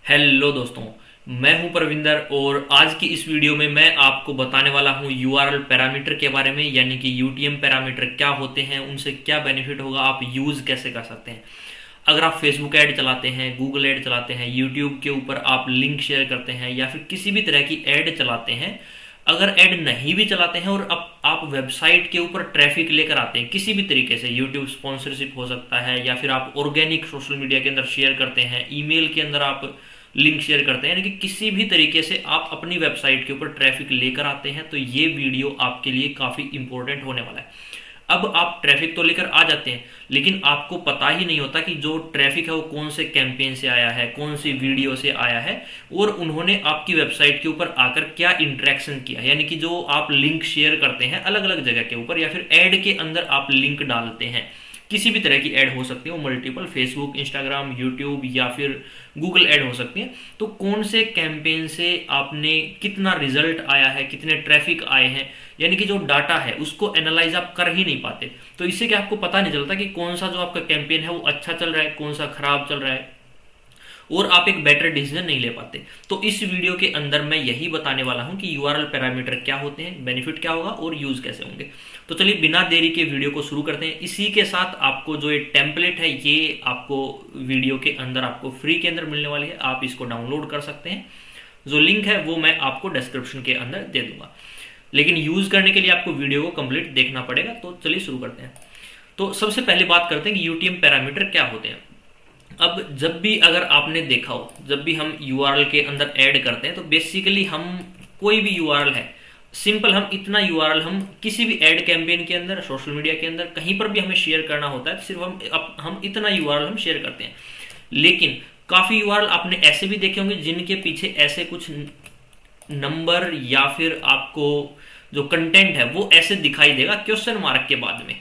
Hello दोस्तों। मैं हूं प्रविंदर और आज की इस वीडियो में मैं आपको बताने वाला हूं यूआरएल पैरामीटर के बारे में, यानी कि यूटीएम पैरामीटर क्या होते हैं, उनसे क्या बेनिफिट होगा, आप यूज़ कैसे कर सकते हैं। अगर आप फेसबुक ऐड चलाते हैं, गूगल ऐड चलाते हैं, यूट्यूब के ऊपर आप लिंक शेयर करते हैं या फिर किसी भी तरह की ऐड चलाते हैं, अगर ऐड नहीं भी चलाते हैं और आप वेबसाइट के ऊपर ट्रैफिक लेकर आते हैं किसी भी तरीके से, यूट्यूब स्पॉन्सरशिप हो सकता है या फिर आप ऑर्गेनिक सोशल मीडिया के अंदर शेयर करते हैं, ईमेल के अंदर आप लिंक शेयर करते हैं, यानी कि किसी भी तरीके से आप अपनी वेबसाइट के ऊपर ट्रैफिक लेकर आते हैं, तो ये वीडियो आपके लिए काफ़ी इंपॉर्टेंट होने वाला है। अब आप ट्रैफिक तो लेकर आ जाते हैं, लेकिन आपको पता ही नहीं होता कि जो ट्रैफिक है वो कौन से कैंपेन से आया है, कौन सी वीडियो से आया है और उन्होंने आपकी वेबसाइट के ऊपर आकर क्या इंटरेक्शन किया, यानी कि जो आप लिंक शेयर करते हैं अलग अलग जगह के ऊपर या फिर ऐड के अंदर आप लिंक डालते हैं, किसी भी तरह की ऐड हो सकती है, वो मल्टीपल फेसबुक, इंस्टाग्राम, यूट्यूब या फिर गूगल ऐड हो सकती है। तो कौन से कैंपेन से आपने कितना रिजल्ट आया है, कितने ट्रैफिक आए हैं, यानी कि जो डाटा है उसको एनालाइज आप कर ही नहीं पाते। तो इससे क्या आपको पता नहीं चलता कि कौन सा जो आपका कैंपेन है वो अच्छा चल रहा है, कौन सा खराब चल रहा है, और आप एक बेटर डिसीजन नहीं ले पाते। तो इस वीडियो के अंदर मैं यही बताने वाला हूं कि यूआरएल पैरामीटर क्या होते हैं, बेनिफिट क्या होगा और यूज कैसे होंगे। तो चलिए बिना देरी के वीडियो को शुरू करते हैं। इसी के साथ आपको जो ये टेम्पलेट है ये आपको वीडियो के अंदर आपको फ्री के अंदर मिलने वाली है, आप इसको डाउनलोड कर सकते हैं। जो लिंक है वो मैं आपको डिस्क्रिप्शन के अंदर दे दूंगा, लेकिन यूज करने के लिए आपको वीडियो को कंप्लीट देखना पड़ेगा। तो चलिए शुरू करते हैं। तो सबसे पहले बात करते हैं कि यूटीएम पैरामीटर क्या होते हैं। अब जब भी अगर आपने देखा हो, जब भी हम यूआरएल के अंदर ऐड करते हैं तो बेसिकली हम कोई भी यूआरएल है, सिंपल हम इतना यूआरएल हम किसी भी ऐड कैंपेन के अंदर, सोशल मीडिया के अंदर कहीं पर भी हमें शेयर करना होता है, सिर्फ हम इतना यूआरएल हम शेयर करते हैं। लेकिन काफी यूआरएल आपने ऐसे भी देखे होंगे जिनके पीछे ऐसे कुछ नंबर या फिर आपको जो कंटेंट है वो ऐसे दिखाई देगा क्वेश्चन मार्क के बाद में।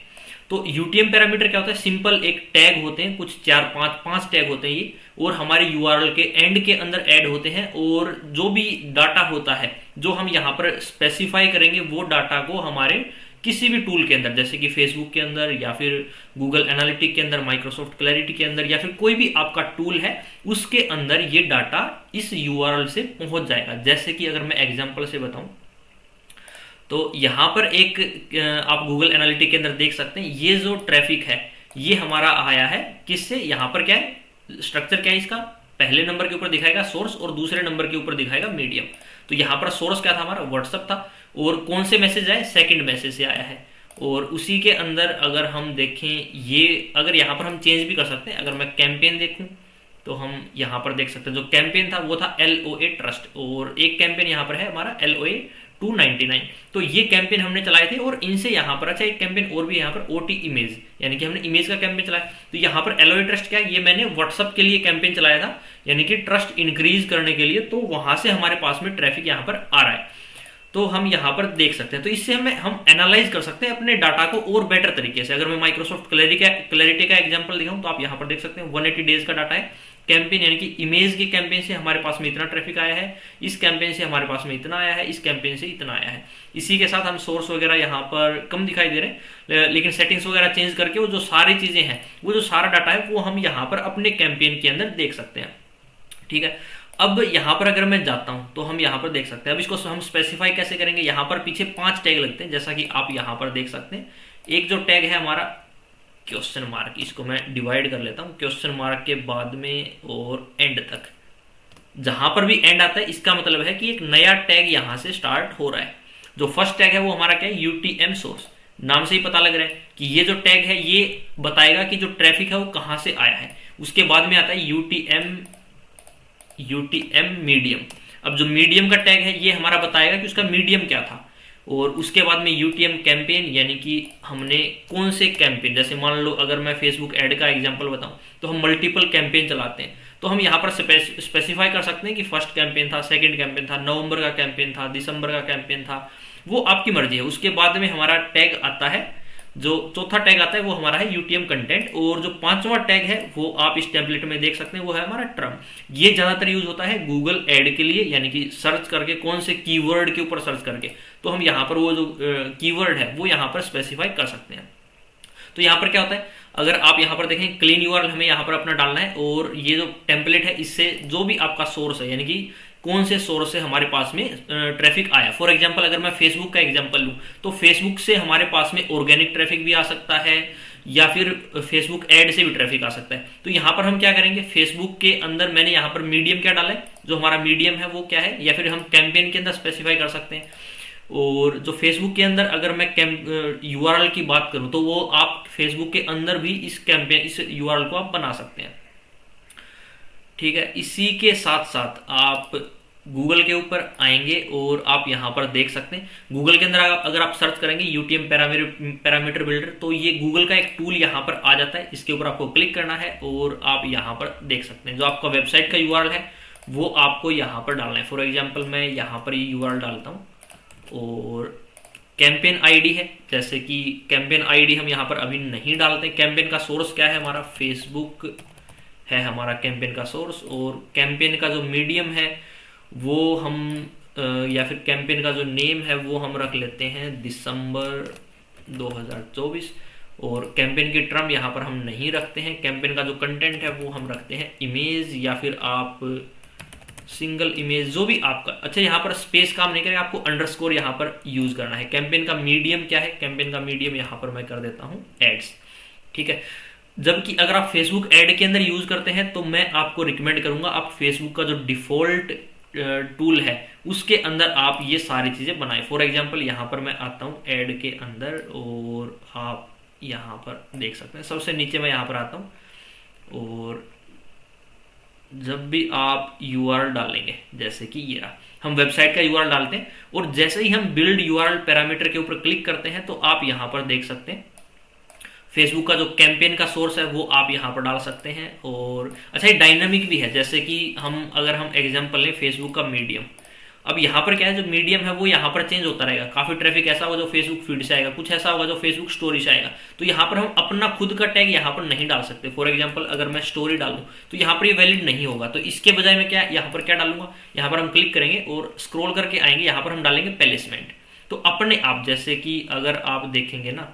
तो यूटीएम पैरामीटर क्या होता है, सिंपल एक टैग होते हैं, कुछ चार पांच पांच टैग होते हैं ये, और हमारे यूआरएल के एंड के अंदर ऐड होते हैं। और जो भी डाटा होता है जो हम यहाँ पर स्पेसिफाई करेंगे वो डाटा को हमारे किसी भी टूल के अंदर, जैसे कि फेसबुक के अंदर या फिर गूगल एनालिटिक के अंदर, माइक्रोसॉफ्ट क्लैरिटी के अंदर या फिर कोई भी आपका टूल है उसके अंदर ये डाटा इस यूआरएल से पहुंच जाएगा। जैसे कि अगर मैं एग्जांपल से बताऊं तो यहाँ पर एक आप गूगल एनालिटिक के अंदर देख सकते हैं, ये जो ट्रैफिक है ये हमारा आया है किससे, यहाँ पर क्या है, स्ट्रक्चर क्या है इसका, पहले नंबर के ऊपर दिखाएगा सोर्स और दूसरे नंबर के ऊपर दिखाएगा मीडियम। तो यहाँ पर सोर्स क्या था, हमारा व्हाट्सअप था, और कौन से मैसेज आए, सेकंड मैसेज से आया है। और उसी के अंदर अगर हम देखें, ये अगर यहाँ पर हम चेंज भी कर सकते हैं, अगर मैं कैंपेन देखूं तो हम यहाँ पर देख सकते हैं जो कैंपेन था वो था LOA ट्रस्ट, और एक कैंपेन यहाँ पर है हमारा LOA 299। तो ये कैंपेन हमने चलाए थे, और इनसे यहाँ पर अच्छा एक कैंपेन और भी यहाँ पर OT इमेज, यानी कि हमने इमेज का कैंपेन चलाया। तो यहाँ पर LOA ट्रस्ट क्या है, ये मैंने व्हाट्सअप के लिए कैंपेन चलाया था, यानी कि ट्रस्ट इंक्रीज करने के लिए। तो वहां से हमारे पास में ट्रैफिक यहाँ पर आ रहा है, तो हम यहाँ पर देख सकते हैं। तो इससे हम एनालाइज कर सकते हैं अपने डाटा को और बेटर तरीके से। अगर मैं माइक्रोसॉफ्ट क्लैरिटी का एग्जांपल दिखाऊं तो आप यहाँ पर देख सकते हैं 180 डेज का डाटा है, कैंपेन यानी कि इमेज के कैंपेन से हमारे पास में इतना ट्रैफिक आया है, इस कैंपेन से हमारे पास में इतना आया है, इस कैंपेन से इतना आया है। इसी के साथ हम सोर्स वगैरह यहाँ पर कम दिखाई दे रहे हैं, लेकिन सेटिंग्स वगैरह चेंज करके वो जो सारी चीजें हैं, वो जो सारा डाटा है वो हम यहाँ पर अपने कैंपेन के अंदर देख सकते हैं। ठीक है, अब यहाँ पर अगर मैं जाता हूं तो हम यहाँ पर देख सकते हैं। अब इसको हम स्पेसिफाई कैसे करेंगे, यहाँ पर पीछे 5 टैग लगते हैं, जैसा कि आप यहाँ पर देख सकते हैं। एक जो टैग है हमारा क्वेश्चन मार्क, इसको मैं डिवाइड कर लेता हूँ, क्वेश्चन मार्क के बाद में और एंड तक, जहां पर भी एंड आता है इसका मतलब है कि एक नया टैग यहां से स्टार्ट हो रहा है। जो फर्स्ट टैग है वो हमारा क्या है, UTM सोर्स, नाम से ही पता लग रहा है कि ये जो टैग है ये बताएगा कि जो ट्रैफिक है वो कहां से आया है। उसके बाद में आता है UTM मीडियम। अब जो मीडियम का टैग है ये हमारा बताएगा कि उसका मीडियम क्या था। और उसके बाद में UTM कैंपेन, यानी कि हमने कौन से कैंपेन, जैसे मान लो अगर मैं फेसबुक ऐड का एग्जांपल बताऊं तो हम मल्टीपल कैंपेन चलाते हैं, तो हम यहाँ पर स्पेसिफाई कर सकते हैं कि फर्स्ट कैंपेन था, सेकंड कैंपेन था, नवंबर का कैंपेन था, दिसंबर का कैंपेन था, वो आपकी मर्जी है। उसके बाद में हमारा टैग आता है, जो चौथा टैग आता है वो हमारा है UTM कंटेंट, और जो 5वां टैग है वो आप इस टेम्पलेट में देख सकते हैं, वो है हमारा टर्म। ये ज्यादातर यूज होता है गूगल ऐड के लिए, यानी कि सर्च करके कौन से कीवर्ड के ऊपर सर्च करके, तो हम यहाँ पर वो जो कीवर्ड है वो यहाँ पर स्पेसिफाई कर सकते हैं। तो यहाँ पर क्या होता है, अगर आप यहाँ पर देखें क्लीन यूआरएल हमें यहाँ पर अपना डालना है, और ये जो टेम्पलेट है इससे जो भी आपका सोर्स है, यानी कि कौन से सोर्स से हमारे पास में ट्रैफिक आया। फॉर एग्जांपल अगर मैं फेसबुक का एग्जांपल लूँ तो फेसबुक से हमारे पास में ऑर्गेनिक ट्रैफिक भी आ सकता है, या फिर फेसबुक ऐड से भी ट्रैफिक आ सकता है। तो यहाँ पर हम क्या करेंगे, फेसबुक के अंदर मैंने यहाँ पर मीडियम क्या डाला है, जो हमारा मीडियम है वो क्या है, या फिर हम कैंपेन के अंदर स्पेसिफाई कर सकते हैं। और जो फेसबुक के अंदर अगर मैं यूआरएल की बात करूं तो वो आप फेसबुक के अंदर भी इस कैंपेन इस यूआरएल को आप बना सकते हैं। ठीक है, इसी के साथ साथ आप गूगल के ऊपर आएंगे और आप यहां पर देख सकते हैं, गूगल के अंदर अगर आप सर्च करेंगे यूटीएम पैरामीटर बिल्डर, तो ये गूगल का एक टूल यहां पर आ जाता है। इसके ऊपर आपको क्लिक करना है और आप यहां पर देख सकते हैं जो आपका वेबसाइट का यूआरएल है वो आपको यहां पर डालना है। फॉर एग्जाम्पल मैं यहां पर ये यूआरएल डालता हूं, और कैंपेन आईडी है, जैसे कि कैंपेन आईडी हम यहाँ पर अभी नहीं डालते। कैंपेन का सोर्स क्या है, हमारा फेसबुक है हमारा कैंपेन का सोर्स, और कैंपेन का जो मीडियम है वो हम या फिर कैंपेन का जो नेम है वो हम रख लेते हैं दिसंबर 2024, और कैंपेन की टर्म यहाँ पर हम नहीं रखते हैं। कैंपेन का जो कंटेंट है वो हम रखते हैं इमेज, या फिर आप सिंगल इमेज, जो भी आपका। अच्छा, यहाँ पर स्पेस काम नहीं करेगा, आपको अंडरस्कोर यहाँ पर यूज करना है। कैंपेन का मीडियम क्या है, कैंपेन का मीडियम यहाँ पर मैं कर देता हूँ एड्स। ठीक है, जबकि अगर आप फेसबुक ऐड के अंदर यूज करते हैं तो मैं आपको रिकमेंड करूंगा आप फेसबुक का जो डिफॉल्ट टूल है उसके अंदर आप ये सारी चीजें बनाएं। फॉर एग्जांपल यहाँ पर मैं आता हूँ ऐड के अंदर, और आप यहाँ पर देख सकते हैं सबसे नीचे मैं यहाँ पर आता हूँ, और जब भी आप यूआरएल डालेंगे, जैसे कि ये रहा, हम वेबसाइट का यूआरएल डालते हैं, और जैसे ही हम बिल्ड यूआरएल पैरामीटर के ऊपर क्लिक करते हैं तो आप यहां पर देख सकते हैं फेसबुक का जो कैंपेन का सोर्स है वो आप यहां पर डाल सकते हैं। और अच्छा, ये डायनामिक भी है, जैसे कि अगर हम एग्जांपल लें फेसबुक का मीडियम, अब यहाँ पर क्या है, जो मीडियम है वो यहाँ पर चेंज होता रहेगा। काफी ट्रैफिक ऐसा होगा जो फेसबुक फीड से आएगा, कुछ ऐसा होगा जो फेसबुक स्टोरी से आएगा। तो यहाँ पर हम अपना खुद का टैग यहाँ पर नहीं डाल सकते। फॉर एग्जांपल अगर मैं स्टोरी डालूं तो यहाँ पर ये वैलिड नहीं होगा, तो इसके बजाय मैं क्या यहाँ पर क्या डालूंगा, यहाँ पर हम क्लिक करेंगे और स्क्रॉल करके आएंगे, यहाँ पर हम डालेंगे प्लेसमेंट। तो अपने आप, जैसे कि अगर आप देखेंगे ना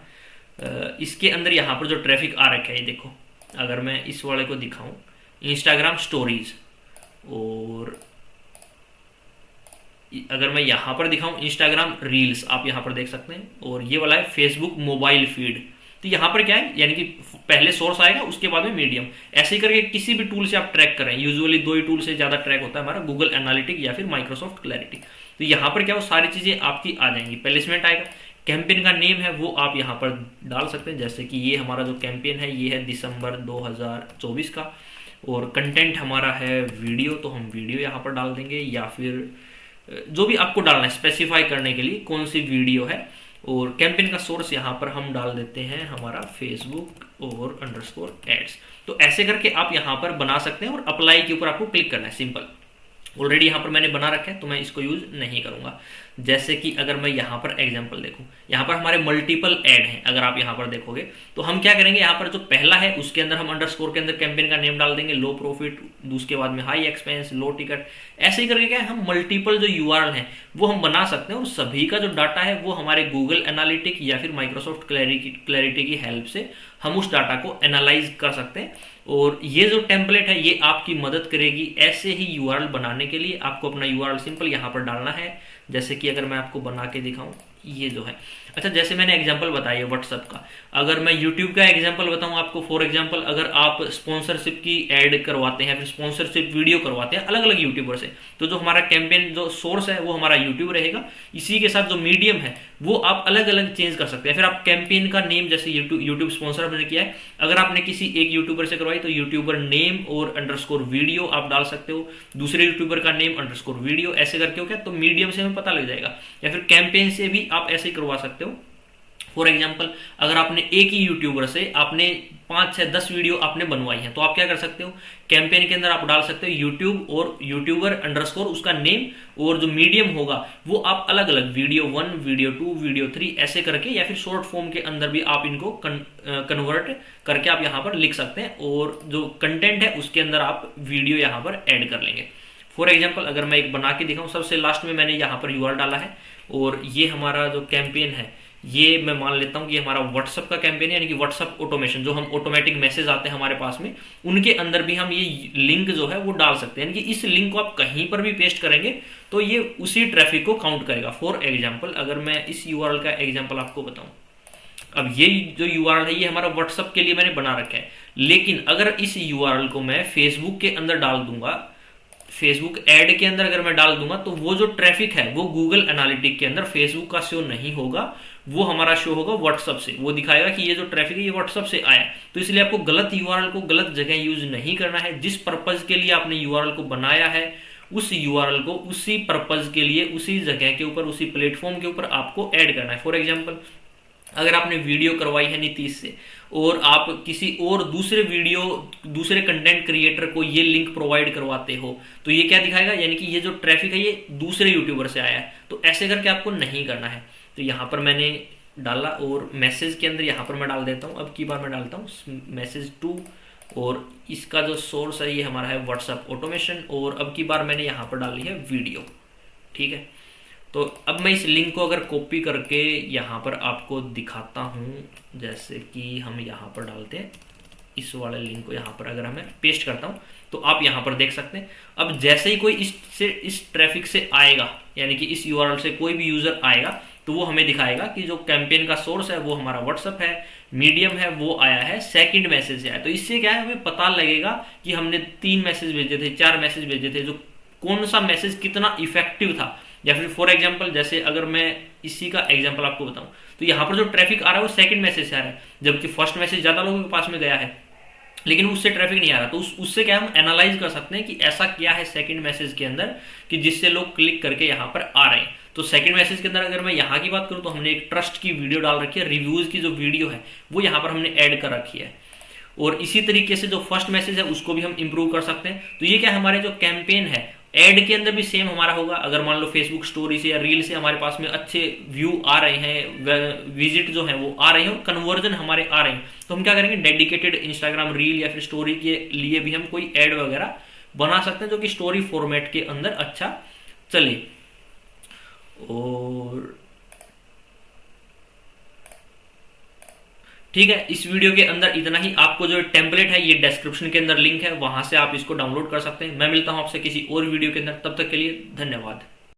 इसके अंदर यहाँ पर जो ट्रैफिक आ रखा है, ये देखो, अगर मैं इस वाले को दिखाऊं इंस्टाग्राम स्टोरीज, और अगर मैं यहां पर दिखाऊं इंस्टाग्राम रील्स, आप यहां पर देख सकते हैं, और ये वाला है फेसबुक मोबाइल फीड। तो यहां पर क्या है, यानी कि पहले सोर्स आएगा उसके बाद में मीडियम, ऐसे ही करके किसी भी टूल से आप ट्रैक करें। यूजुअली 2 ही टूल से ज्यादा ट्रैक होता है हमारा, गूगल एनालिटिक या फिर माइक्रोसॉफ्ट क्लैरिटी। तो यहां पर क्या वो सारी चीजें आपकी आ जाएंगी। प्लेसमेंट आएगा, कैंपेन का नेम है वो आप यहाँ पर डाल सकते हैं, जैसे कि ये हमारा जो कैंपेन है ये है दिसंबर 2024 का, और कंटेंट हमारा है वीडियो, तो हम वीडियो यहाँ पर डाल देंगे, या फिर जो भी आपको डालना है स्पेसिफाई करने के लिए कौन सी वीडियो है। और कैंपेन का सोर्स यहाँ पर हम डाल देते हैं हमारा फेसबुक और अंडरस्कोर एड्स। तो ऐसे करके आप यहाँ पर बना सकते हैं, और अप्लाई के ऊपर आपको क्लिक करना है, सिंपल। ऑलरेडी यहाँ पर मैंने बना रखा है तो मैं इसको यूज नहीं करूंगा। जैसे कि अगर मैं यहाँ पर एग्जांपल देखूं, यहाँ पर हमारे मल्टीपल ऐड हैं, अगर आप यहाँ पर देखोगे तो हम क्या करेंगे, यहाँ पर जो पहला है उसके अंदर हम अंडरस्कोर के अंदर कैंपेन का नेम डाल देंगे, लो प्रॉफिट, उसके बाद में हाई एक्सपेंस, लो टिकट, ऐसे ही करके क्या है हम मल्टीपल जो यूआरएल हैं वो हम बना सकते हैं, और सभी का जो डाटा है वो हमारे गूगल एनालिटिक या फिर माइक्रोसॉफ्ट क्लैरिटी की हेल्प से हम उस डाटा को एनालाइज कर सकते हैं। और ये जो टेम्पलेट है ये आपकी मदद करेगी ऐसे ही यूआरएल बनाने के लिए। आपको अपना यूआरएल सिंपल यहाँ पर डालना है, जैसे कि अगर मैं आपको बना के दिखाऊं, ये जो है, अच्छा जैसे मैंने एग्जांपल बताया व्हाट्सएप का, अगर मैं यूट्यूब का एग्जांपल बताऊं आपको, फॉर एग्जांपल अगर आप स्पॉन्सरशिप की ऐड करवाते हैं, फिर स्पॉन्सरशिप वीडियो करवाते हैं अलग अलग यूट्यूबर से, तो जो हमारा कैंपेन जो सोर्स है वो हमारा यूट्यूब रहेगा, इसी के साथ जो मीडियम है वो आप अलग अलग चेंज कर सकते हैं। फिर आप कैंपेन का नेम, जैसे यूट्यूब स्पॉन्सर आपने किया है, अगर आपने किसी एक यूट्यूबर से करवाई तो यूट्यूबर नेम और अंडरस्कोर वीडियो आप डाल सकते हो, दूसरे यूट्यूबर का नेम अंडरस्कोर वीडियो, ऐसे करके हो क्या, तो मीडियम से हमें पता लग जाएगा। या फिर कैंपेन से भी आप ऐसे ही करवा सकते हो। फॉर एग्जाम्पल अगर आपने एक ही यूट्यूबर से आपने 5, 6, 10 वीडियो आपने बनवाई है, तो आप क्या कर सकते हो, कैंपेन के अंदर आप डाल सकते हो यूट्यूब और यूट्यूबर अंडरस्कोर उसका नेम, और जो मीडियम होगा वो आप अलग अलग वीडियो 1, वीडियो 2, वीडियो 3 ऐसे करके, या फिर शॉर्ट फॉर्म के अंदर भी आप इनको कन्वर्ट करके आप यहाँ पर लिख सकते हैं, और जो कंटेंट है उसके अंदर आप वीडियो यहाँ पर ऐड कर लेंगे। फॉर एग्जाम्पल अगर मैं एक बना के दिखाऊं, सबसे लास्ट में मैंने यहाँ पर यूआरएल डाला है, और ये हमारा जो कैंपेन है ये मैं मान लेता हूँ कि हमारा व्हाट्सअप का कैंपेन है, यानी कि व्हाट्सअप ऑटोमेशन, जो हम ऑटोमेटिक मैसेज आते हैं हमारे पास में, उनके अंदर भी हम ये लिंक जो है वो डाल सकते हैं, यानी कि इस लिंक को आप कहीं पर भी पेस्ट करेंगे तो ये उसी ट्रैफिक को काउंट करेगा। फॉर एग्जाम्पल अगर मैं इस यूआरएल का एग्जाम्पल आपको बताऊं, अब ये जो यूआरएल है ये हमारा व्हाट्सअप के लिए मैंने बना रखा है, लेकिन अगर इस यूआरएल को मैं फेसबुक के अंदर डाल दूंगा, फेसबुक ऐड के अंदर अगर मैं डाल दूंगा, तो वो जो ट्रैफिक है वो गूगल एनालिटिक के अंदर फेसबुक का शो नहीं होगा, वो हमारा शो होगा व्हाट्सअप से। वो दिखाएगा कि ये जो ट्रैफिक है ये व्हाट्सअप से आया। तो इसलिए आपको गलत यूआरएल को गलत जगह यूज नहीं करना है। जिस पर्पज के लिए आपने यूआरएल को बनाया है, उस यूआरएल को उसी पर्पज के लिए उसी जगह के ऊपर उसी प्लेटफॉर्म के ऊपर आपको ऐड करना है। फॉर एग्जाम्पल अगर आपने वीडियो करवाई है नीतीश से और आप किसी और दूसरे कंटेंट क्रिएटर को ये लिंक प्रोवाइड करवाते हो, तो ये क्या दिखाएगा, यानी कि ये जो ट्रैफिक है ये दूसरे यूट्यूबर से आया है। तो ऐसे करके आपको नहीं करना है। तो यहाँ पर मैंने डाला और मैसेज के अंदर यहाँ पर मैं डाल देता हूँ, अब की बार मैं डालता हूँ मैसेज टू, और इसका जो सोर्स है ये हमारा है व्हाट्सएप ऑटोमेशन, और अब की बार मैंने यहाँ पर डाली है वीडियो। ठीक है, तो अब मैं इस लिंक को अगर कॉपी करके यहाँ पर आपको दिखाता हूँ, जैसे कि हम यहाँ पर डालते हैं इस वाले लिंक को, यहाँ पर अगर मैं पेस्ट करता हूँ तो आप यहाँ पर देख सकते हैं। अब जैसे ही कोई इस ट्रैफिक से आएगा, यानी कि इस यूआरएल से कोई भी यूजर आएगा, तो वो हमें दिखाएगा कि जो कैंपेन का सोर्स है वो हमारा व्हाट्सएप है, मीडियम है वो आया है, सेकंड मैसेज से आया। तो इससे क्या है, हमें पता लगेगा कि हमने 3 मैसेज भेजे थे, 4 मैसेज भेजे थे, जो कौन सा मैसेज कितना इफेक्टिव था। या फिर फॉर एग्जाम्पल जैसे अगर मैं इसी का एग्जाम्पल आपको बताऊं, तो यहाँ पर जो ट्रैफिक आ रहा है वो सेकंड मैसेज से आ रहा है, जबकि फर्स्ट मैसेज ज्यादा लोगों के पास में गया है लेकिन उससे ट्रैफिक नहीं आ रहा। तो उससे क्या हम एनालाइज कर सकते हैं कि ऐसा क्या है सेकंड मैसेज के अंदर कि जिससे लोग क्लिक करके यहाँ पर आ रहे हैं। तो सेकंड मैसेज के अंदर अगर मैं यहाँ की बात करूँ तो हमने एक ट्रस्ट की वीडियो डाल रखी है, रिव्यूज की जो वीडियो है वो यहाँ पर हमने ऐड कर रखी है, और इसी तरीके से जो फर्स्ट मैसेज है उसको भी हम इंप्रूव कर सकते हैं। तो ये क्या हमारे जो कैंपेन है ऐड के अंदर भी सेम हमारा होगा। अगर मान लो फेसबुक स्टोरी से या रील से हमारे पास में अच्छे व्यू आ रहे हैं, विजिट जो है वो आ रहे हैं और कन्वर्जन हमारे आ रहे हैं, तो हम क्या करेंगे, डेडिकेटेड इंस्टाग्राम रील या फिर स्टोरी के लिए भी हम कोई ऐड वगैरह बना सकते हैं जो कि स्टोरी फॉर्मेट के अंदर अच्छा चले। और ठीक है, इस वीडियो के अंदर इतना ही। आपको जो टेम्पलेट है ये डिस्क्रिप्शन के अंदर लिंक है, वहां से आप इसको डाउनलोड कर सकते हैं। मैं मिलता हूं आपसे किसी और वीडियो के अंदर, तब तक के लिए धन्यवाद।